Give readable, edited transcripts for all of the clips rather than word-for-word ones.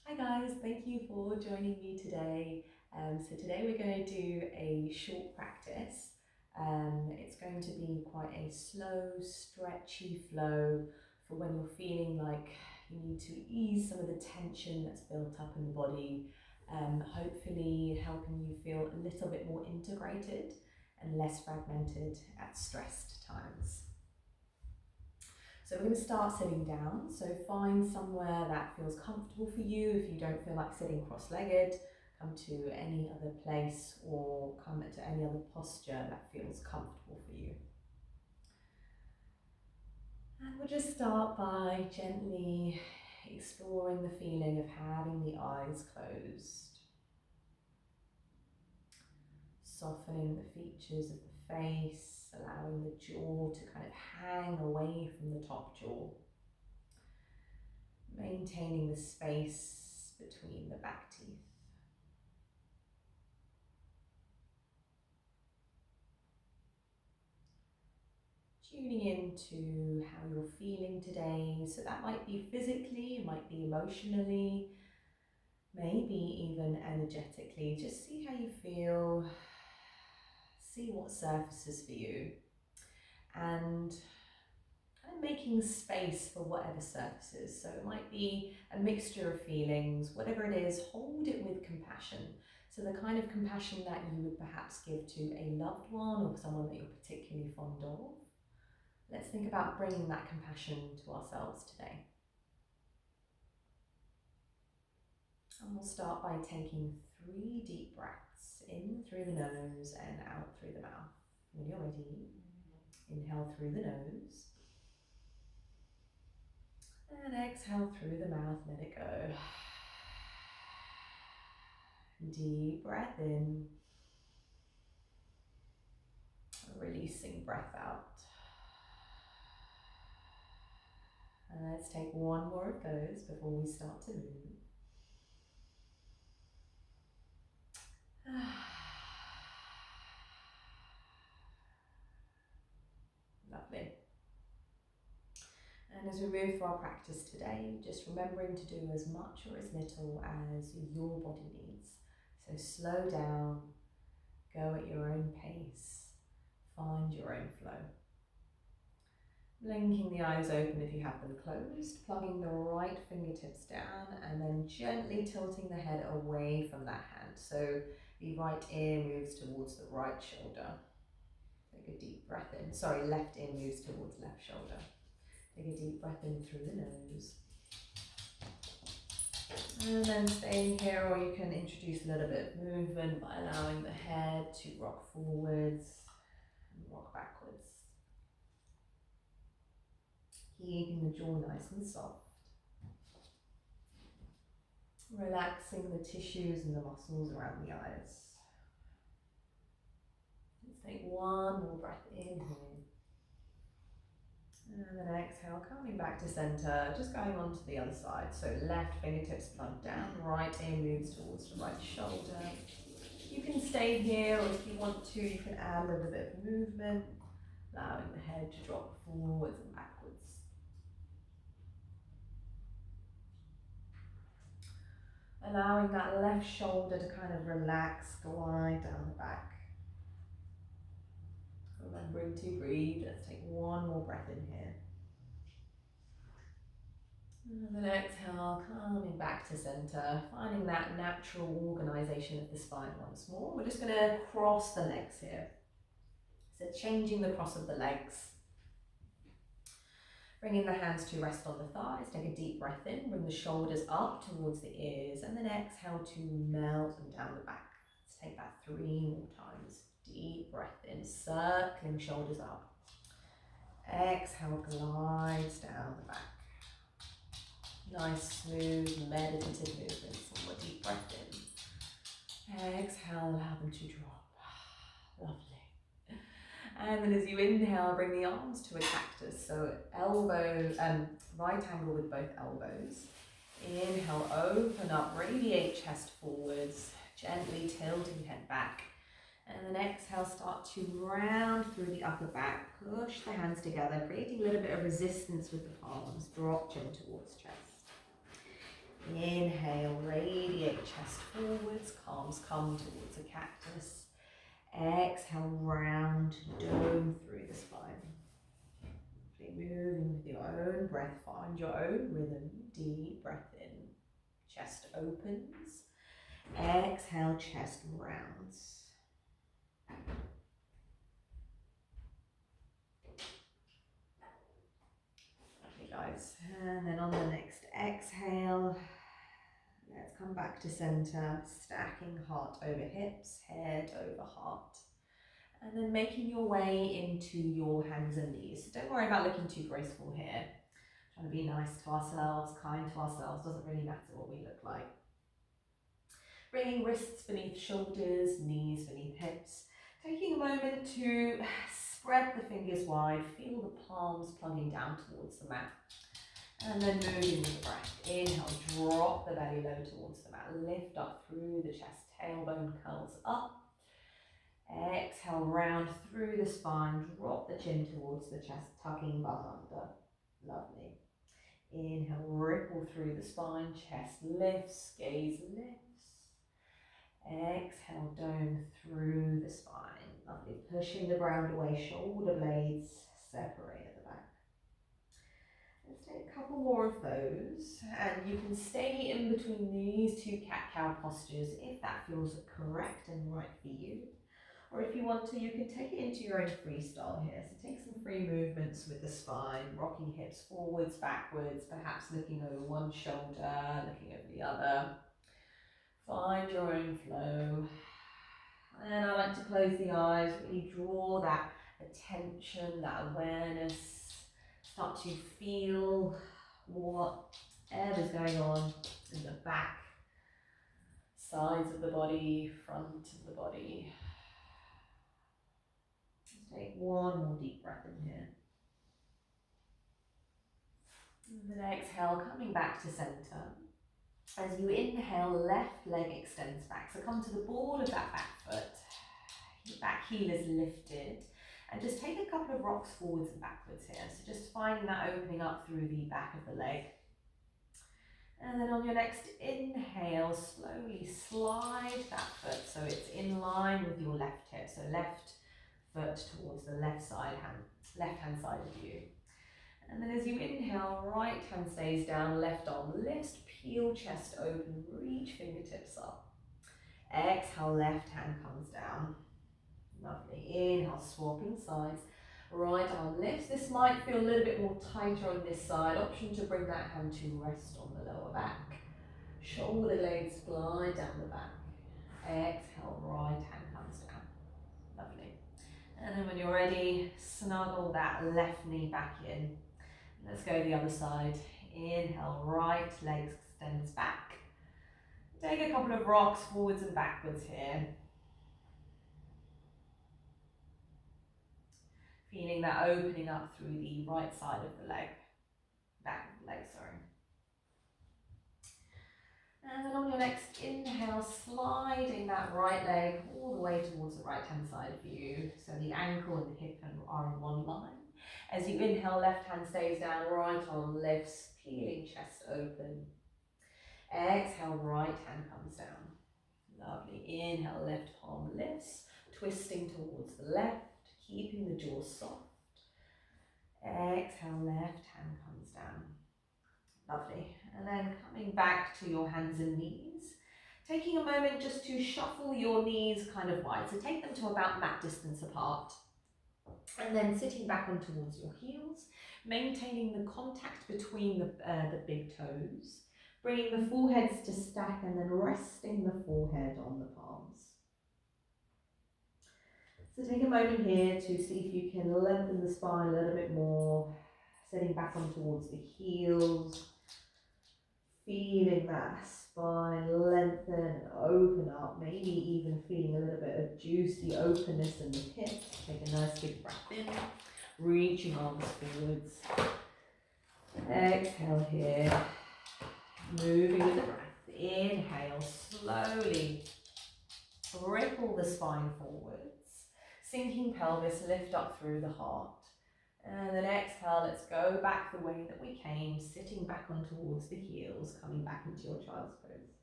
Hi guys, thank you for joining me today. So today we're going to do a short practice. It's going to be quite a slow, stretchy flow for when you're feeling like you need to ease some of the tension that's built up in the body, hopefully helping you feel a little bit more integrated and less fragmented at stressed times. So we're going to start sitting down. So find somewhere that feels comfortable for you. If you don't feel like sitting cross-legged, come to any other place or come to any other posture that feels comfortable for you. And we'll just start by gently exploring the feeling of having the eyes closed, softening the features of the face, allowing the jaw to kind of hang away from the top jaw. Maintaining the space between the back teeth. Tuning into how you're feeling today. So that might be physically, it might be emotionally, maybe even energetically. Just see how you feel, see what surfaces for you, and kind of making space for whatever surfaces. So it might be a mixture of feelings, whatever it is, hold it with compassion. So the kind of compassion that you would perhaps give to a loved one or someone that you're particularly fond of. Let's think about bringing that compassion to ourselves today. And we'll start by taking 3 deep breaths in through the nose and out through the mouth. When you're ready, inhale through the nose. And exhale through the mouth, let it go. Deep breath in. Releasing breath out. And let's take one more of those before we start to move. Lovely. And as we move through our practice today, just remembering to do as much or as little as your body needs. So slow down, go at your own pace, find your own flow. Blinking the eyes open if you have them closed, plugging the right fingertips down and then gently tilting the head away from that hand. So the right ear moves towards the right shoulder. Take a deep breath in. Sorry, left ear moves towards left shoulder. Take a deep breath in through the nose. And then staying here, or you can introduce a little bit of movement by allowing the head to rock forwards and rock backwards. Keeping the jaw nice and soft. Relaxing the tissues and the muscles around the eyes. Let's take one more breath in here. And then exhale, coming back to center, just going on to the other side. So left fingertips plug down, right ear moves towards the right shoulder. You can stay here, or if you want to, you can add a little bit of movement, allowing the head to drop forwards and backwards. Allowing that left shoulder to kind of relax, glide down the back. Remembering to breathe. Let's take one more breath in here. And then exhale, coming back to center, finding that natural organization of the spine once more. We're just going to cross the legs here. So changing the cross of the legs. Bringing the hands to rest on the thighs. Take a deep breath in, bring the shoulders up towards the ears, and then exhale to melt them down the back. Let's take that 3 more times. Deep breath in, circling shoulders up. Exhale, glides down the back. Nice, smooth, meditative movements. One more deep breath in. Exhale, allow them to drop. Lovely. And then as you inhale, bring the arms to a cactus. So elbow, right angle with both elbows. Inhale, open up, radiate chest forwards, gently tilting head back. And then exhale, start to round through the upper back. Push the hands together, creating a little bit of resistance with the palms. Drop chin towards chest. Inhale, radiate chest forwards, palms come towards a cactus. Exhale, round dome through the spine. Moving with your own breath, find your own rhythm. Deep breath in, chest opens. Exhale, chest rounds. Okay guys, and then on the next exhale, let's come back to center, stacking heart over hips, head over heart. And then making your way into your hands and knees. So don't worry about looking too graceful here. Trying to be nice to ourselves, kind to ourselves, doesn't really matter what we look like. Bringing wrists beneath shoulders, knees beneath hips. Taking a moment to spread the fingers wide, feel the palms plugging down towards the mat. And then moving with the breath. Inhale, drop the belly low towards the mat. Lift up through the chest, tailbone curls up. Exhale, round through the spine, drop the chin towards the chest, tucking bum under. Lovely. Inhale, ripple through the spine, chest lifts, gaze lifts. Exhale, dome through the spine. Lovely. Pushing the ground away, shoulder blades separate at the back. Let's take a couple more of those, and you can stay in between these two cat-cow postures if that feels correct and right for you. Or if you want to, you can take it into your own freestyle here. So take some free movements with the spine, rocking hips forwards, backwards, perhaps looking over one shoulder, looking over the other. Find your own flow. And I like to close the eyes, really draw that attention, that awareness. Start to feel whatever's going on in the back, sides of the body, front of the body. Take one more deep breath in here. And then exhale, coming back to center. As you inhale, left leg extends back. So come to the ball of that back foot. Your back heel is lifted. And just take a couple of rocks forwards and backwards here. So just finding that opening up through the back of the leg. And then on your next inhale, slowly slide that foot so it's in line with your left hip. So left foot towards the left hand side of you. And then as you inhale, right hand stays down, left arm lifts, peel chest open, reach fingertips up. Exhale, left hand comes down. Lovely. Inhale, swapping sides. Right arm lifts. This might feel a little bit more tighter on this side. Option to bring that hand to rest on the lower back. Shoulder blades glide down the back. Exhale, right hand comes down. Lovely. And then when you're ready, snuggle that left knee back in. Let's go the other side. Inhale, right leg extends back. Take a couple of rocks forwards and backwards here. Feeling that opening up through the right side of the leg. Back of the leg, sorry. And then on your next inhale, sliding that right leg all the way towards the right hand side of you. So the ankle and the hip are in one line. As you inhale, left hand stays down, right arm lifts, peeling chest open. Exhale, right hand comes down. Lovely. Inhale, left palm lifts, twisting towards the left, keeping the jaw soft. Exhale, left hand comes down. Lovely. And then coming back to your hands and knees, taking a moment just to shuffle your knees kind of wide. So take them to about mat distance apart. And then sitting back on towards your heels, maintaining the contact between the big toes, bringing the foreheads to stack and then resting the forehead on the palms. So take a moment here to see if you can lengthen the spine a little bit more, sitting back on towards the heels, feeling that spine lengthen and open up, maybe even feeling a little bit of juicy openness in the hips. Take a nice big breath in, reaching arms forwards. Exhale here, moving with the breath. Inhale, slowly ripple the spine forwards. Sinking pelvis, lift up through the heart. And then exhale, let's go back the way that we came, sitting back on towards the heels, coming back into your child's pose.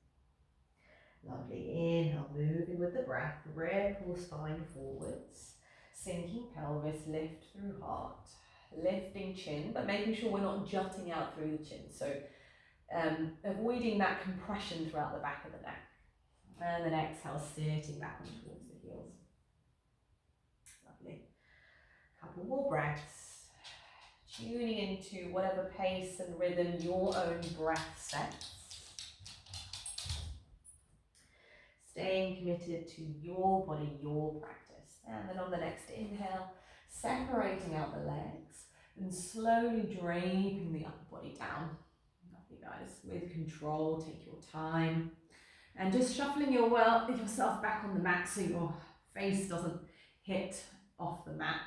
Lovely. Inhale, moving with the breath, ripple spine forwards, sinking pelvis, lift through heart, lifting chin, but making sure we're not jutting out through the chin. So avoiding that compression throughout the back of the neck. And then exhale, sitting back on towards the heels. Lovely. Couple more breaths. Tuning into whatever pace and rhythm your own breath sets. Staying committed to your body, your practice. And then on the next inhale, separating out the legs and slowly draping the upper body down. Lovely, guys. With control, take your time. And just shuffling yourself back on the mat so your face doesn't hit off the mat.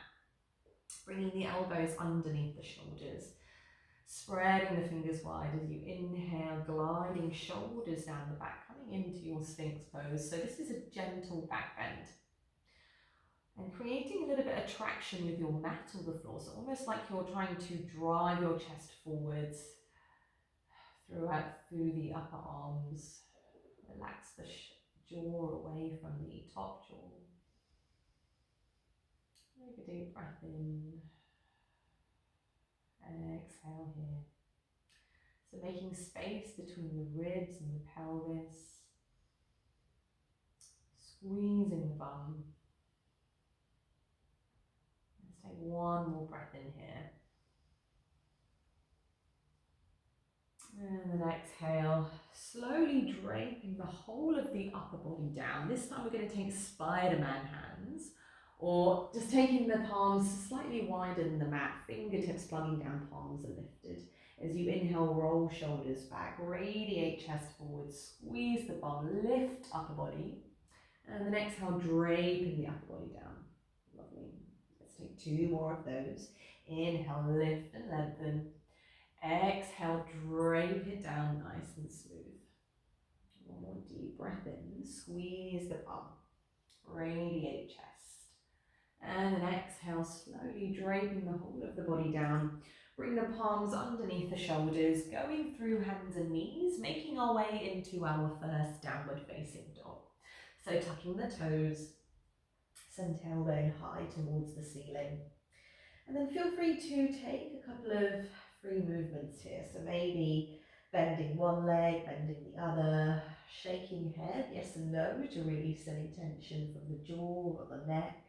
Bringing the elbows underneath the shoulders. Spreading the fingers wide as you inhale, gliding shoulders down the back, coming into your Sphinx pose. So this is a gentle back bend. And creating a little bit of traction with your mat or the floor. So almost like you're trying to drive your chest forwards through the upper arms. Relax the jaw away from the top jaw. Take a deep breath in. Exhale here. So making space between the ribs and the pelvis. Squeezing the bum. Let's take one more breath in here. And then exhale, slowly draping the whole of the upper body down. This time we're going to take Spider-Man hands, or just taking the palms slightly wider than the mat, fingertips plugging down, palms are lifted. As you inhale, roll shoulders back, radiate chest forward, squeeze the bum, lift upper body. And then exhale, draping the upper body down. Lovely. Let's take two more of those. Inhale, lift and lengthen. Exhale, drape it down nice and smooth. One more deep breath in. Squeeze the bum. Radiate chest. And then exhale, slowly draping the whole of the body down. Bring the palms underneath the shoulders, going through hands and knees, making our way into our first downward facing dog. So tucking the toes, send tailbone high towards the ceiling. And then feel free to take a couple of free movements here. So maybe bending one leg, bending the other, shaking head, yes and no, to release any tension from the jaw or the neck.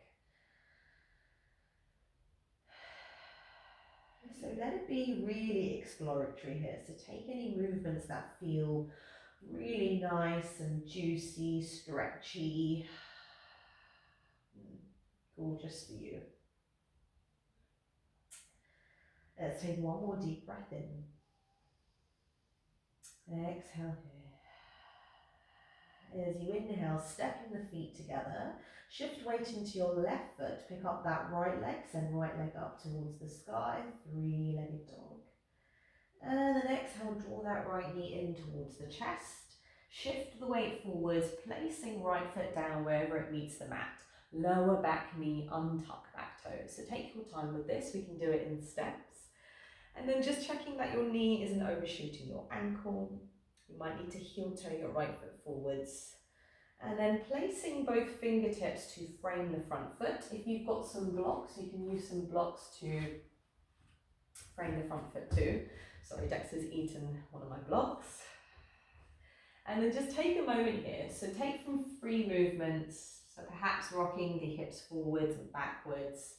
So let it be really exploratory here. So take any movements that feel really nice and juicy, stretchy, gorgeous for you. Let's take one more deep breath in. Exhale here. As you inhale, stepping the feet together, shift weight into your left foot, pick up that right leg, send right leg up towards the sky, three-legged dog. And then exhale, draw that right knee in towards the chest, shift the weight forwards, placing right foot down wherever it meets the mat. Lower back knee, untuck back toes. So take your time with this, we can do it in steps. And then just checking that your knee isn't overshooting your ankle. You might need to heel toe your right foot forwards. And then placing both fingertips to frame the front foot. If you've got some blocks, you can use some blocks to frame the front foot too. Sorry, Dexter's eaten one of my blocks. And then just take a moment here. So take from free movements, so perhaps rocking the hips forwards and backwards.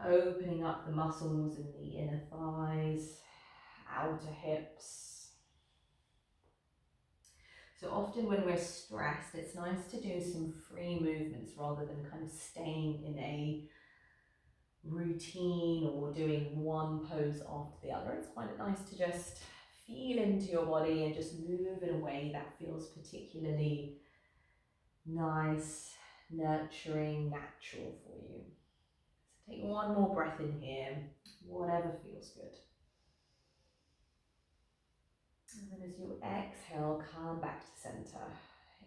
Opening up the muscles in the inner thighs, outer hips. So often when we're stressed, it's nice to do some free movements rather than kind of staying in a routine or doing one pose after the other. It's quite nice to just feel into your body and just move in a way that feels particularly nice, nurturing, natural for you. Take one more breath in here, whatever feels good. And then as you exhale, come back to center.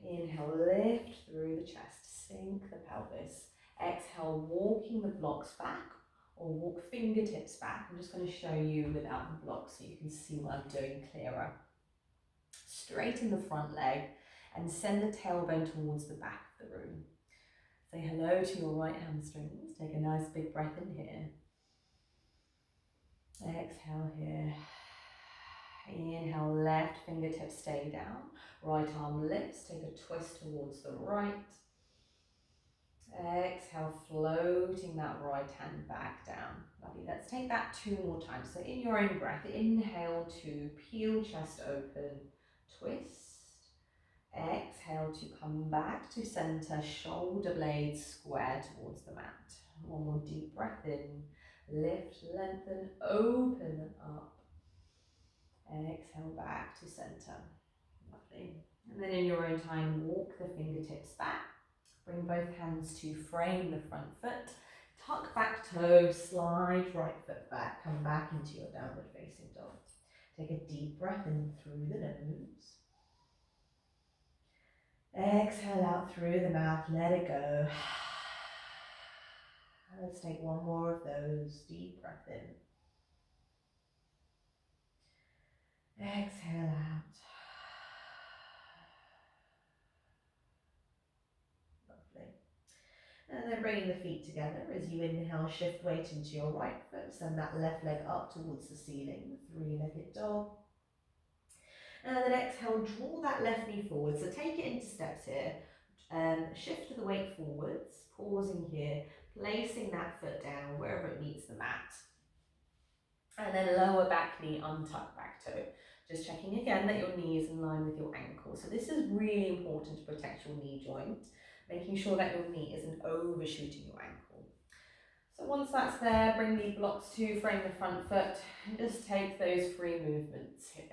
Inhale, lift through the chest, sink the pelvis. Exhale, walking the blocks back or walk fingertips back. I'm just going to show you without the blocks so you can see what I'm doing clearer. Straighten the front leg and send the tailbone towards the back of the room. Say hello to your right hamstrings. Take a nice big breath in here. Exhale here. Inhale, left fingertips stay down. Right arm lifts, take a twist towards the right. Exhale, floating that right hand back down. Lovely. Let's take that 2 more times. So in your own breath, inhale to peel chest open, twist. Exhale to come back to center, shoulder blades square towards the mat. One more deep breath in. Lift, lengthen, open up. Exhale back to center. Lovely. And then in your own time, walk the fingertips back. Bring both hands to frame the front foot. Tuck back toe, slide right foot back. Come back into your downward facing dog. Take a deep breath in through the nose. Exhale out through the mouth, let it go. Let's take one more of those. Deep breath in. Exhale out. Lovely. And then bringing the feet together as you inhale, shift weight into your right foot. Send that left leg up towards the ceiling. Three-legged dog. And then exhale, draw that left knee forward. So take it into steps here. Shift the weight forwards, pausing here, placing that foot down wherever it meets the mat. And then lower back knee, untuck back toe. Just checking again that your knee is in line with your ankle. So this is really important to protect your knee joint, making sure that your knee isn't overshooting your ankle. So once that's there, bring the blocks to frame the front foot and just take those free movements here.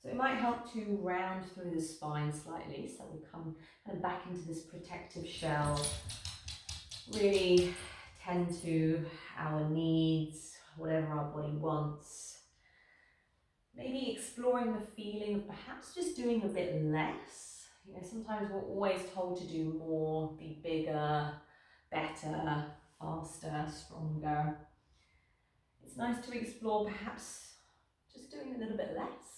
So it might help to round through the spine slightly, so we come kind of back into this protective shell, really tend to our needs, whatever our body wants. Maybe exploring the feeling of perhaps just doing a bit less. You know, sometimes we're always told to do more, be bigger, better, faster, stronger. It's nice to explore perhaps just doing a little bit less.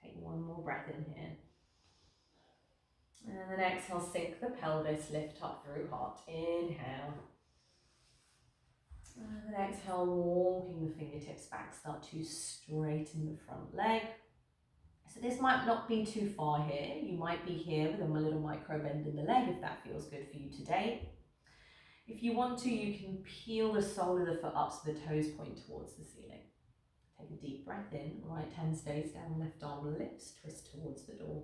Take one more breath in here. And then exhale, sink the pelvis, lift up through heart. Inhale. And then exhale, walking the fingertips back, start to straighten the front leg. So this might not be too far here. You might be here with a little micro bend in the leg if that feels good for you today. If you want to, you can peel the sole of the foot up so the toes point towards the ceiling. Take a deep breath in, right hand stays down, left arm lifts, twist towards the door.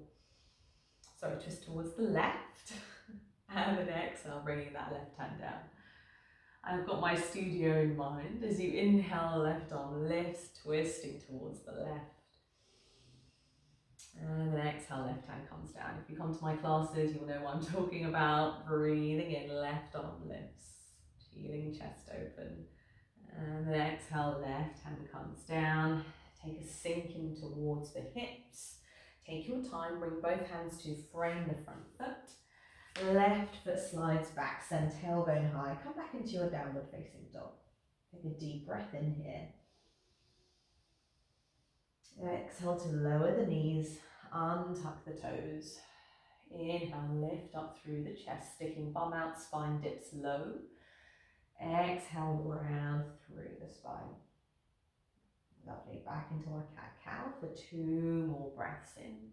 Sorry, twist towards the left. And then exhale, bringing that left hand down. I've got my studio in mind. As you inhale, left arm lifts, twisting towards the left. And then exhale, left hand comes down. If you come to my classes, you'll know what I'm talking about. Breathing in, left arm lifts, feeling chest open. And then exhale, left hand comes down. Take a sink in towards the hips. Take your time, bring both hands to frame the front foot. Left foot slides back, send tailbone high. Come back into your downward facing dog. Take a deep breath in here. Exhale to lower the knees, untuck the toes. Inhale, lift up through the chest, sticking bum out, spine dips low. Exhale, round through the spine. Lovely, back into our cat-cow for 2 more breaths in.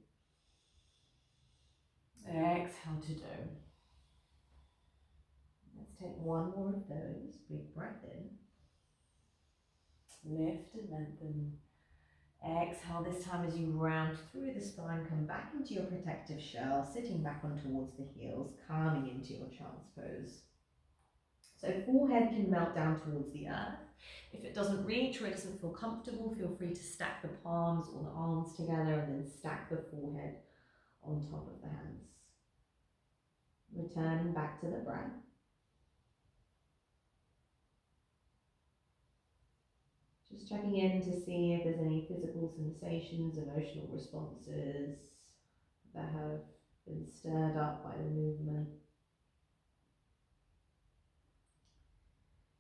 Exhale to dome. Let's take one more of those. Big breath in. Lift and lengthen. Exhale, this time as you round through the spine, come back into your protective shell, sitting back on towards the heels, calming into your child's pose. So forehead can melt down towards the earth. If it doesn't reach or it doesn't feel comfortable, feel free to stack the palms or the arms together and then stack the forehead on top of the hands. Returning back to the breath. Just checking in to see if there's any physical sensations, emotional responses that have been stirred up by the movement.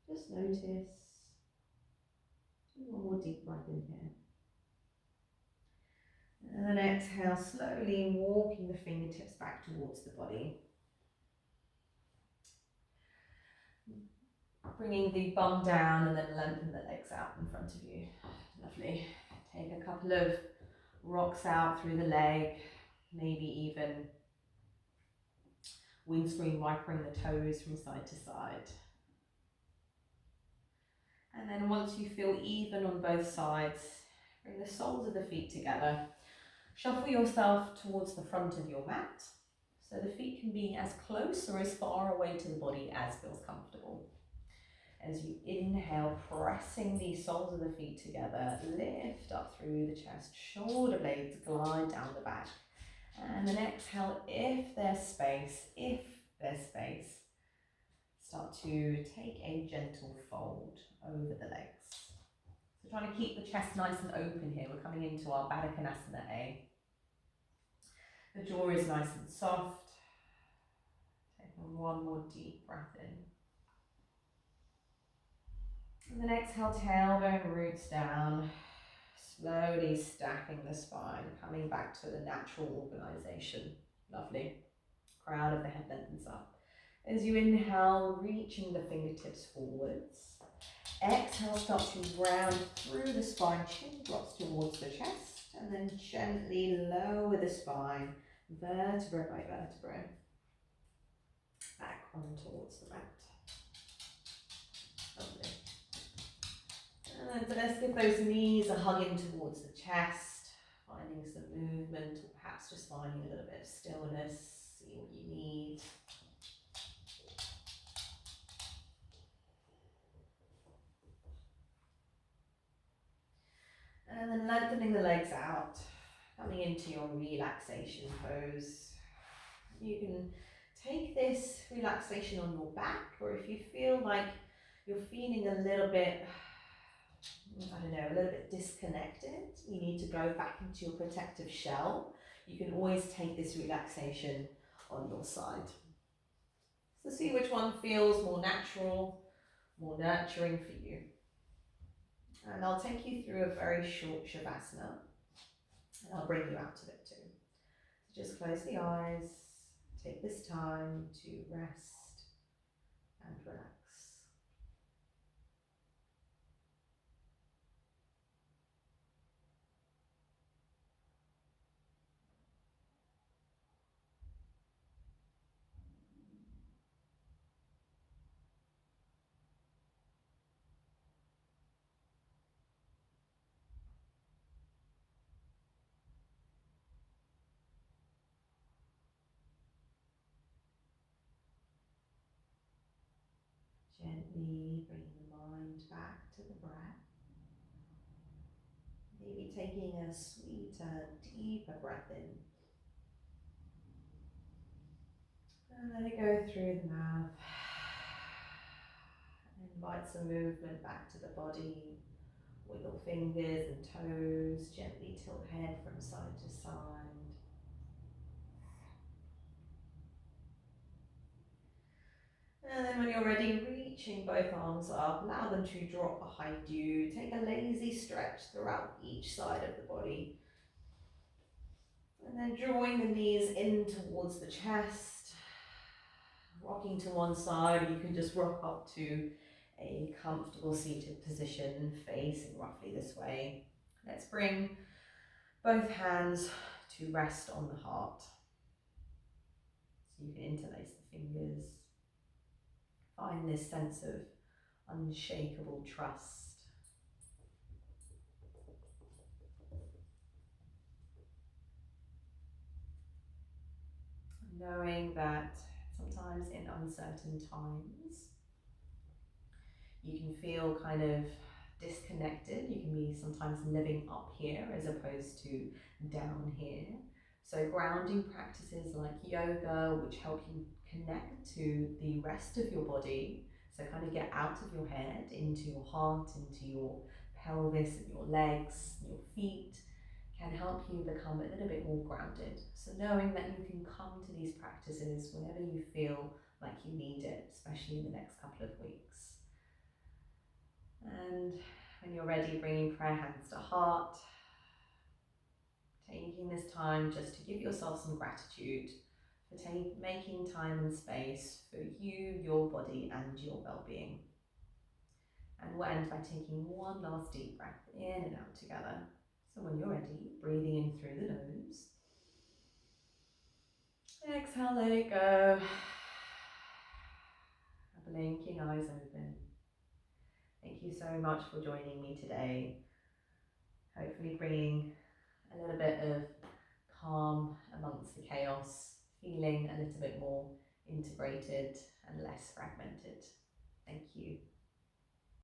Just notice. Do one more deep breath in here. And then exhale, slowly walking the fingertips back towards the body. Bringing the bum down and then lengthen the legs out in front of you. Lovely. Take a couple of rocks out through the leg, maybe even windscreen wipering the toes from side to side. And then once you feel even on both sides, bring the soles of the feet together. Shuffle yourself towards the front of your mat, so the feet can be as close or as far away to the body as feels comfortable. As you inhale, pressing the soles of the feet together, lift up through the chest, shoulder blades glide down the back. And then exhale, if there's space, start to take a gentle fold over the legs. So trying to keep the chest nice and open here. We're coming into our Baddha Konasana A. The jaw is nice and soft. Take one more deep breath in. And then exhale, tailbone roots down, slowly stacking the spine, coming back to the natural organisation. Lovely. Crown of the head lengthens up. As you inhale, reaching the fingertips forwards. Exhale, start to round through the spine, chin drops towards the chest, and then gently lower the spine, vertebra by vertebra, back on towards the mat. Lovely. And then let's give those knees a hug in towards the chest, finding some movement, or perhaps just finding a little bit of stillness, see what you need. And then lengthening the legs out, coming into your relaxation pose. You can take this relaxation on your back, or if you feel like you're feeling a little bit, a little bit disconnected, you need to go back into your protective shell, you can always take this relaxation on your side. So see which one feels more natural, more nurturing for you. And I'll take you through a very short Shavasana, and I'll bring you out of it too. So just close the eyes, take this time to rest and relax. Gently bring the mind back to the breath. Maybe taking a sweeter, deeper breath in. And let it go through the mouth. Invite some movement back to the body. Wiggle fingers and toes. Gently tilt head from side to side. And then when you're ready, reaching both arms up, allow them to drop behind you. Take a lazy stretch throughout each side of the body. And then drawing the knees in towards the chest, rocking to one side, or you can just rock up to a comfortable seated position, facing roughly this way. Let's bring both hands to rest on the heart. So you can interlace the fingers. Find this sense of unshakable trust. Knowing that sometimes in uncertain times, you can feel kind of disconnected. You can be sometimes living up here as opposed to down here. So grounding practices like yoga, which help you connect to the rest of your body. So kind of get out of your head, into your heart, into your pelvis and your legs, your feet, can help you become a little bit more grounded. So knowing that you can come to these practices whenever you feel like you need it, especially in the next couple of weeks. And when you're ready, bringing prayer hands to heart, taking this time just to give yourself some gratitude for making time and space for you, your body, and your well-being. And we'll end by taking one last deep breath in and out together. So when you're ready, breathing in through the nose. Exhale, let it go. Blinking eyes open. Thank you so much for joining me today. Hopefully bringing a little bit of calm amongst the chaos, feeling a little bit more integrated and less fragmented. Thank you.